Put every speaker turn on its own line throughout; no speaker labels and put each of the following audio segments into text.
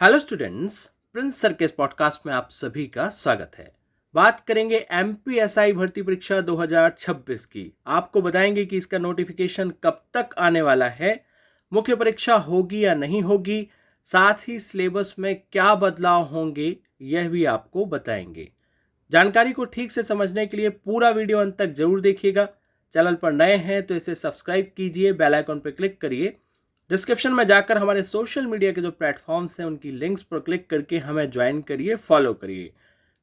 Hello students, Prince sir के इस podcast में आप सभी का स्वागत है। बात करेंगे एमपीएसआई भर्ती परीक्षा 2026 की। आपको बताएंगे कि इसका नोटिफिकेशन कब तक आने वाला है, मुख्य परीक्षा होगी या नहीं होगी, साथ ही सिलेबस में क्या बदलाव होंगे यह भी आपको बताएंगे। जानकारी को ठीक से समझने के लिए पूरा वीडियो अंत तक जरूर देखिएगा। चैनल पर नए हैं तो इसे सब्सक्राइब कीजिए, बेल आइकन पर क्लिक करिए। डिस्क्रिप्शन में जाकर हमारे सोशल मीडिया के जो प्लेटफॉर्म्स हैं उनकी लिंक्स पर क्लिक करके हमें ज्वाइन करिए, फॉलो करिए।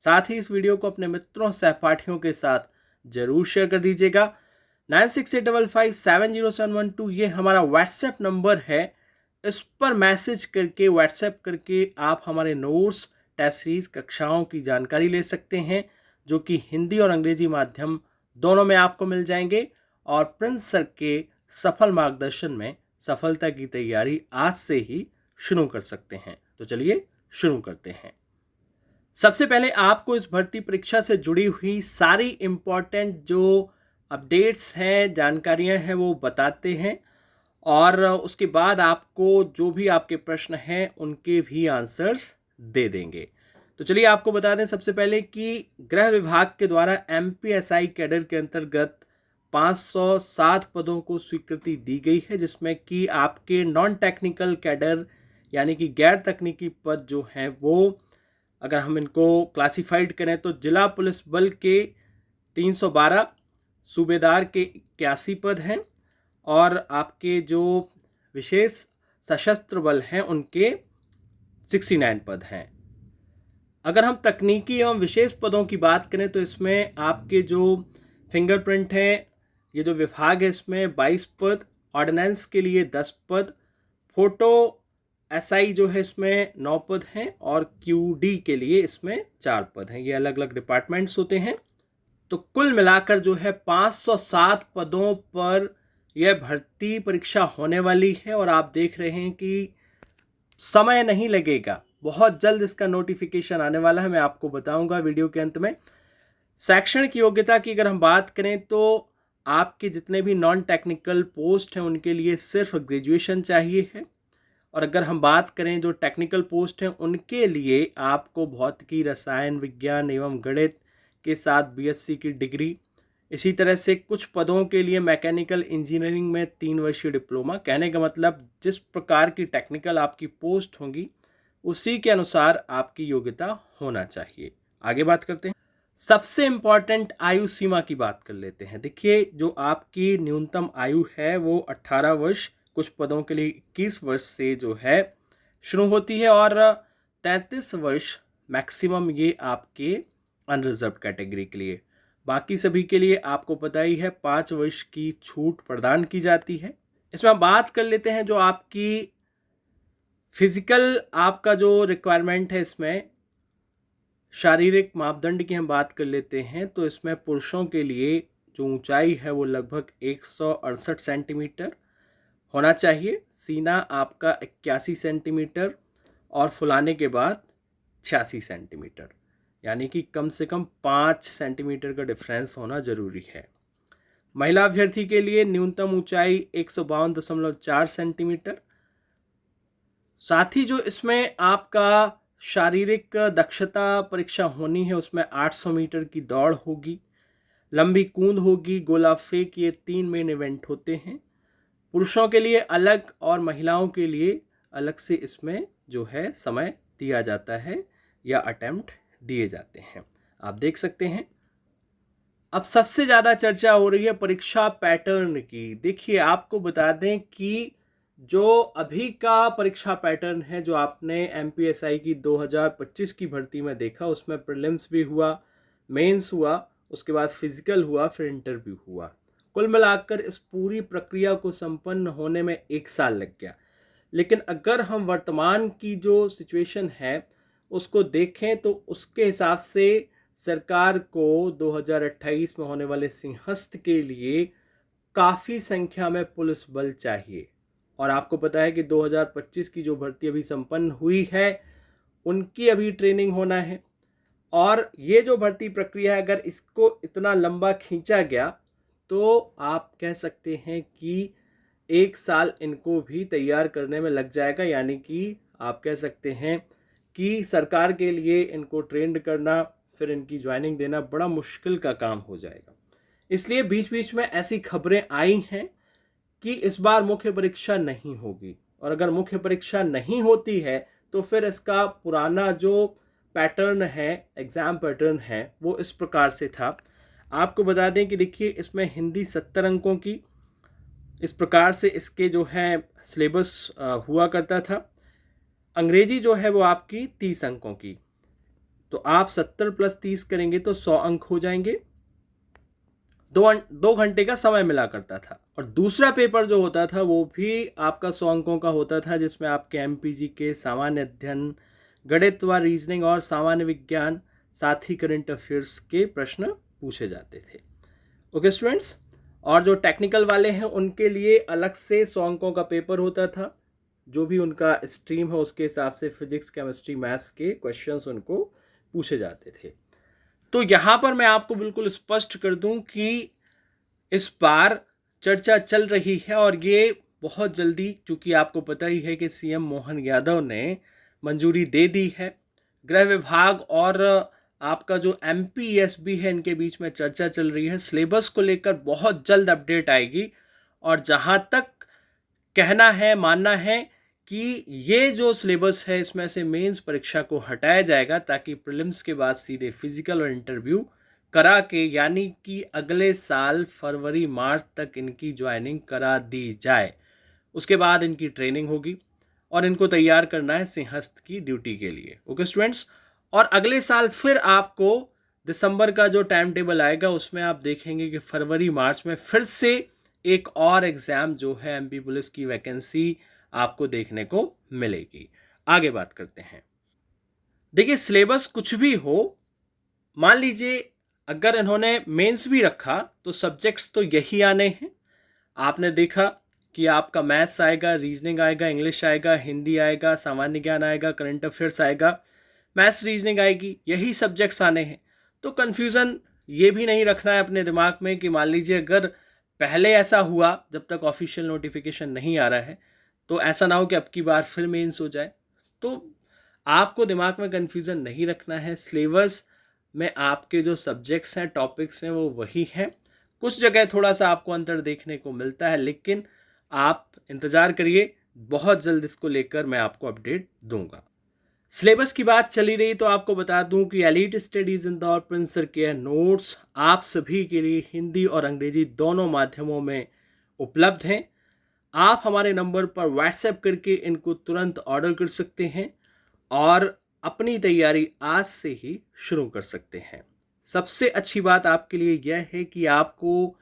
साथ ही इस वीडियो को अपने मित्रों सहपाठियों के साथ जरूर शेयर कर दीजिएगा। 9685570712 ये हमारा व्हाट्सएप नंबर है। इस पर मैसेज करके व्हाट्सएप करके आप हमारे नोट्स, टेस्ट सीरीज, कक्षाओं की जानकारी ले सकते हैं, जो कि हिंदी और अंग्रेजी माध्यम दोनों में आपको मिल जाएंगे। और प्रिंस सर के सफल मार्गदर्शन में सफलता की तैयारी आज से ही शुरू कर सकते हैं। तो चलिए शुरू करते हैं। सबसे पहले आपको इस भर्ती परीक्षा से जुड़ी हुई सारी इंपॉर्टेंट जो अपडेट्स हैं, जानकारियां हैं, वो बताते हैं और उसके बाद आपको जो भी आपके प्रश्न हैं उनके भी आंसर्स दे देंगे। तो चलिए आपको बता दें सबसे पहले कि गृह विभाग के द्वारा एमपीएसआई कैडर के अंतर्गत 507 पदों को स्वीकृति दी गई है, जिसमें कि आपके नॉन टेक्निकल कैडर यानी कि गैर तकनीकी पद जो हैं वो अगर हम इनको क्लासिफाइड करें तो जिला पुलिस बल के 312, सूबेदार के 81 पद हैं और आपके जो विशेष सशस्त्र बल हैं उनके 69 पद हैं। अगर हम तकनीकी एवं विशेष पदों की बात करें तो इसमें आपके जो फिंगरप्रिंट है, ये जो विभाग है इसमें 22 पद, ऑर्डिनेंस के लिए 10 पद, फोटो एसआई जो है इसमें 9 पद हैं और क्यूडी के लिए इसमें 4 पद हैं। ये अलग अलग डिपार्टमेंट्स होते हैं। तो कुल मिलाकर जो है 507 पदों पर यह भर्ती परीक्षा होने वाली है और आप देख रहे हैं कि समय नहीं लगेगा, बहुत जल्द इसका नोटिफिकेशन आने वाला है। मैं आपको बताऊंगा वीडियो के अंत में। शैक्षणिक योग्यता की अगर हम बात करें तो आपके जितने भी नॉन टेक्निकल पोस्ट हैं उनके लिए सिर्फ ग्रेजुएशन चाहिए है और अगर हम बात करें जो टेक्निकल पोस्ट हैं उनके लिए आपको भौतिकी, रसायन विज्ञान एवं गणित के साथ बीएससी की डिग्री, इसी तरह से कुछ पदों के लिए मैकेनिकल इंजीनियरिंग में 3 वर्षीय डिप्लोमा। कहने का मतलब जिस प्रकार की टेक्निकल आपकी पोस्ट होंगी उसी के अनुसार आपकी योग्यता होना चाहिए। आगे बात करते हैं। सबसे इंपॉर्टेंट आयु सीमा की बात कर लेते हैं। देखिए, जो आपकी न्यूनतम आयु है वो 18 वर्ष, कुछ पदों के लिए 21 वर्ष से जो है शुरू होती है और 33 वर्ष मैक्सिमम ये आपके अनरिजर्व कैटेगरी के लिए। बाकी सभी के लिए आपको पता ही है 5 वर्ष की छूट प्रदान की जाती है। इसमें हम बात कर लेते हैं जो आपकी फिजिकल आपका जो रिक्वायरमेंट है, इसमें शारीरिक मापदंड की हम बात कर लेते हैं तो इसमें पुरुषों के लिए जो ऊंचाई है वो लगभग 168 सेंटीमीटर होना चाहिए, सीना आपका 81 सेंटीमीटर और फुलाने के बाद 86 सेंटीमीटर, यानी कि कम से कम 5 सेंटीमीटर का डिफरेंस होना जरूरी है। महिला अभ्यर्थी के लिए न्यूनतम ऊंचाई 152.4 सेंटीमीटर। साथ ही जो इसमें आपका शारीरिक दक्षता परीक्षा होनी है उसमें 800 मीटर की दौड़ होगी, लंबी कूद होगी, गोला फेंक, ये 3 मेन इवेंट होते हैं। पुरुषों के लिए अलग और महिलाओं के लिए अलग से इसमें जो है समय दिया जाता है या अटेम्प्ट दिए जाते हैं, आप देख सकते हैं। अब सबसे ज़्यादा चर्चा हो रही है परीक्षा पैटर्न की। देखिए, आपको बता दें कि जो अभी का परीक्षा पैटर्न है, जो आपने एमपीएसआई की 2025 की भर्ती में देखा, उसमें प्रीलिम्स भी हुआ, मेंस हुआ, उसके बाद फिजिकल हुआ, फिर इंटरव्यू हुआ। कुल मिलाकर इस पूरी प्रक्रिया को संपन्न होने में 1 साल लग गया। लेकिन अगर हम वर्तमान की जो सिचुएशन है उसको देखें तो उसके हिसाब से सरकार को 2028 में होने वाले सिंहस्थ के लिए काफ़ी संख्या में पुलिस बल चाहिए। और आपको पता है कि 2025 की जो भर्ती अभी संपन्न हुई है उनकी अभी ट्रेनिंग होना है और ये जो भर्ती प्रक्रिया है अगर इसको इतना लंबा खींचा गया तो आप कह सकते हैं कि 1 साल इनको भी तैयार करने में लग जाएगा, यानी कि आप कह सकते हैं कि सरकार के लिए इनको ट्रेंड करना, फिर इनकी ज्वाइनिंग देना बड़ा मुश्किल का काम हो जाएगा। इसलिए बीच बीच में ऐसी खबरें आई हैं कि इस बार मुख्य परीक्षा नहीं होगी, और अगर मुख्य परीक्षा नहीं होती है तो फिर इसका पुराना जो पैटर्न है, एग्ज़ाम पैटर्न है, वो इस प्रकार से था। आपको बता दें कि देखिए, इसमें हिंदी 70 अंकों की इस प्रकार से इसके जो है सिलेबस हुआ करता था। अंग्रेजी जो है वो आपकी 30 अंकों की, तो आप 70 + 30 करेंगे तो 100 अंक हो जाएंगे। 2 घंटे का समय मिला करता था। और दूसरा पेपर जो होता था वो भी आपका 100 अंकों का होता था, जिसमें आपके एमपीजी के सामान्य अध्ययन, गणित व रीजनिंग और सामान्य विज्ञान, साथ ही करंट अफेयर्स के प्रश्न पूछे जाते थे। ओके स्टूडेंट्स, और जो टेक्निकल वाले हैं उनके लिए अलग से 100 अंकों का पेपर होता था। जो भी उनका स्ट्रीम है उसके हिसाब से फिजिक्स, केमिस्ट्री, मैथ्स के क्वेश्चंस उनको पूछे जाते थे। तो यहाँ पर मैं आपको बिल्कुल स्पष्ट कर दूं कि इस बार चर्चा चल रही है, और ये बहुत जल्दी, क्योंकि आपको पता ही है कि सीएम मोहन यादव ने मंजूरी दे दी है। गृह विभाग और आपका जो एमपीएसबी है, इनके बीच में चर्चा चल रही है। सिलेबस को लेकर बहुत जल्द अपडेट आएगी, और जहाँ तक कहना है, मानना है कि ये जो सिलेबस है इसमें से मेंस परीक्षा को हटाया जाएगा, ताकि प्रीलिम्स के बाद सीधे फिजिकल और इंटरव्यू करा के, यानी कि अगले साल फरवरी मार्च तक इनकी ज्वाइनिंग करा दी जाए। उसके बाद इनकी ट्रेनिंग होगी और इनको तैयार करना है सिंहस्थ की ड्यूटी के लिए। ओके स्टूडेंट्स, और अगले साल फिर आपको दिसंबर का जो टाइम टेबल आएगा उसमें आप देखेंगे कि फरवरी मार्च में फिर से एक और एग्ज़ाम जो है एमपी पुलिस की वैकेंसी आपको देखने को मिलेगी। आगे बात करते हैं। देखिए, सिलेबस कुछ भी हो, मान लीजिए अगर इन्होंने मेंस भी रखा तो सब्जेक्ट्स तो यही आने हैं। आपने देखा कि आपका मैथ्स आएगा, रीजनिंग आएगा, इंग्लिश आएगा, हिंदी आएगा, सामान्य ज्ञान आएगा, करंट अफेयर्स आएगा, मैथ्स रीजनिंग आएगी, यही सब्जेक्ट्स आने हैं। तो कन्फ्यूज़न ये भी नहीं रखना है अपने दिमाग में कि मान लीजिए अगर पहले ऐसा हुआ, जब तक ऑफिशियल नोटिफिकेशन नहीं आ रहा है, तो ऐसा ना हो कि अब की बार फिर मेंस हो जाए। तो आपको दिमाग में कन्फ्यूज़न नहीं रखना है। सिलेबस में आपके जो सब्जेक्ट्स हैं, टॉपिक्स हैं, वो वही हैं। कुछ जगह थोड़ा सा आपको अंतर देखने को मिलता है, लेकिन आप इंतज़ार करिए, बहुत जल्द इसको लेकर मैं आपको अपडेट दूंगा। सिलेबस की बात चली रही तो आपको बता दूं कि elite studies Indore Prince sir के नोट्स आप सभी के लिए हिंदी और अंग्रेजी दोनों माध्यमों में उपलब्ध हैं। आप हमारे नंबर पर व्हाट्सएप करके इनको तुरंत ऑर्डर कर सकते हैं और अपनी तैयारी आज से ही शुरू कर सकते हैं। सबसे अच्छी बात आपके लिए यह है कि आपको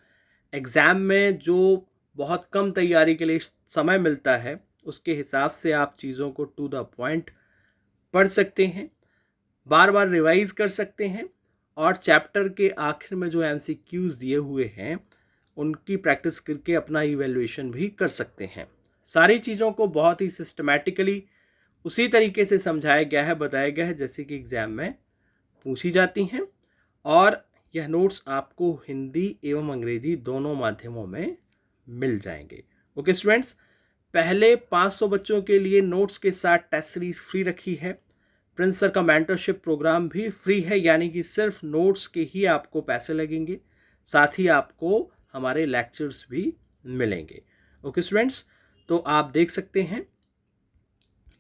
एग्ज़ाम में जो बहुत कम तैयारी के लिए समय मिलता है, उसके हिसाब से आप चीज़ों को टू द पॉइंट पढ़ सकते हैं, बार बार रिवाइज कर सकते हैं, और चैप्टर के आखिर में जो एमसीक्यूज़ दिए हुए हैं उनकी प्रैक्टिस करके अपना इवैल्यूएशन भी कर सकते हैं। सारी चीज़ों को बहुत ही सिस्टमैटिकली उसी तरीके से समझाया गया है, बताया गया है जैसे कि एग्ज़ाम में पूछी जाती हैं, और यह नोट्स आपको हिंदी एवं अंग्रेजी दोनों माध्यमों में मिल जाएंगे। ओके स्टूडेंट्स, पहले 500 बच्चों के लिए नोट्स के साथ टेस्ट सीरीज फ्री रखी है। प्रिंस सर का मेंटरशिप प्रोग्राम भी फ्री है, यानी कि सिर्फ नोट्स के ही आपको पैसे लगेंगे, साथ ही आपको हमारे लेक्चर्स भी मिलेंगे। ओके स्टूडेंट्स, तो आप देख सकते हैं,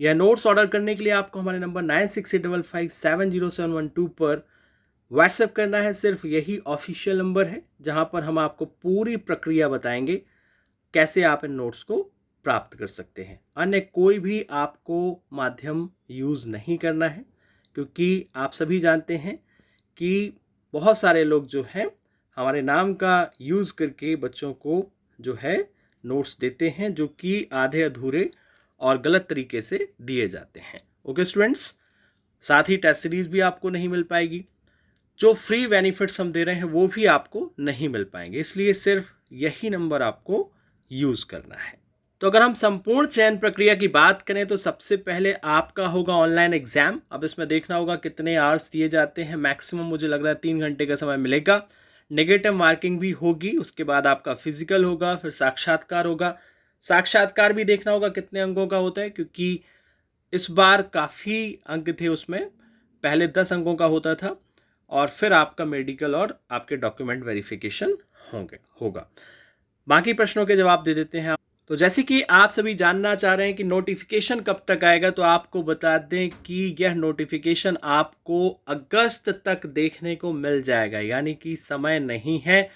यह नोट्स ऑर्डर करने के लिए आपको हमारे नंबर 9685570712 पर व्हाट्सएप करना है। सिर्फ यही ऑफिशियल नंबर है जहां पर हम आपको पूरी प्रक्रिया बताएंगे कैसे आप इन नोट्स को प्राप्त कर सकते हैं। अन्य कोई भी आपको माध्यम यूज़ नहीं करना है, क्योंकि आप सभी जानते हैं कि बहुत सारे लोग जो हैं हमारे नाम का यूज़ करके बच्चों को जो है नोट्स देते हैं, जो कि आधे अधूरे और गलत तरीके से दिए जाते हैं। ओके स्टूडेंट्स, साथ ही टेस्ट सीरीज भी आपको नहीं मिल पाएगी। जो फ्री बेनिफिट्स हम दे रहे हैं वो भी आपको नहीं मिल पाएंगे, इसलिए सिर्फ यही नंबर आपको यूज़ करना है। तो अगर हम संपूर्ण चयन प्रक्रिया की बात करें तो सबसे पहले आपका होगा ऑनलाइन एग्जाम। अब इसमें देखना होगा कितने आवर्स दिए जाते हैं। मैक्सिमम मुझे लग रहा है 3 घंटे का समय मिलेगा। नेगेटिव मार्किंग भी होगी। उसके बाद आपका फिजिकल होगा, फिर साक्षात्कार होगा। साक्षात्कार भी देखना होगा कितने अंकों का होता है, क्योंकि इस बार काफ़ी अंक थे उसमें, पहले 10 अंकों का होता था और फिर आपका मेडिकल और आपके डॉक्यूमेंट वेरिफिकेशन होगा। बाकी प्रश्नों के जवाब दे देते हैं। तो जैसे कि आप सभी जानना चाह रहे हैं कि नोटिफिकेशन कब तक आएगा, तो आपको बता दें कि यह नोटिफिकेशन आपको अगस्त तक देखने को मिल जाएगा, यानी कि समय नहीं है।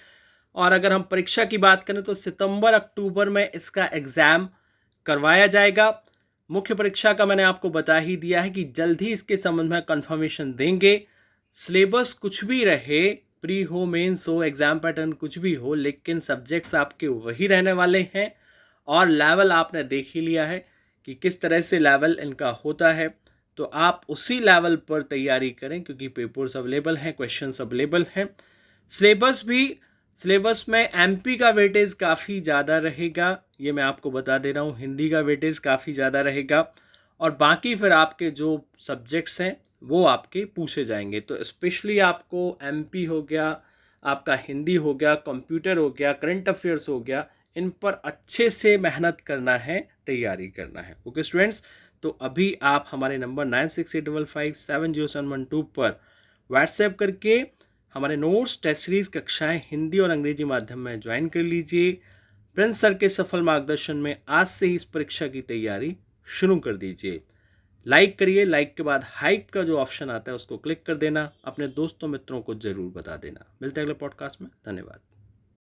और अगर हम परीक्षा की बात करें तो सितंबर अक्टूबर में इसका एग्ज़ाम करवाया जाएगा। मुख्य परीक्षा का मैंने आपको बता ही दिया है कि जल्द ही इसके संबंध में कंफर्मेशन देंगे। सिलेबस कुछ भी रहे, प्री हो, मेंस हो, एग्ज़ाम पैटर्न कुछ भी हो, लेकिन सब्जेक्ट्स आपके वही रहने वाले हैं और लेवल आपने देख ही लिया है कि किस तरह से लेवल इनका होता है। तो आप उसी लेवल पर तैयारी करें क्योंकि पेपर्स अवेलेबल हैं, क्वेश्चंस अवेलेबल हैं। सिलेबस में एमपी का वेटेज काफ़ी ज़्यादा रहेगा, ये मैं आपको बता दे रहा हूँ। हिंदी का वेटेज काफ़ी ज़्यादा रहेगा और बाकी फिर आपके जो सब्जेक्ट्स हैं वो आपके पूछे जाएंगे। तो स्पेशली आपको एमपी हो गया, आपका हिंदी हो गया, कंप्यूटर हो गया, करंट अफेयर्स हो गया, इन पर अच्छे से मेहनत करना है, तैयारी करना है। ओके स्टूडेंट्स, तो अभी आप हमारे नंबर 9685570712 पर व्हाट्सएप करके हमारे नोट्स, टेस्ट सीरीज कक्षाएं हिंदी और अंग्रेजी माध्यम में ज्वाइन कर लीजिए। प्रिंस सर के सफल मार्गदर्शन में आज से ही इस परीक्षा की तैयारी शुरू कर दीजिए। लाइक करिए, लाइक के बाद हाइप का जो ऑप्शन आता है उसको क्लिक कर देना, अपने दोस्तों मित्रों को जरूर बता देना। मिलते हैं अगले पॉडकास्ट में, धन्यवाद।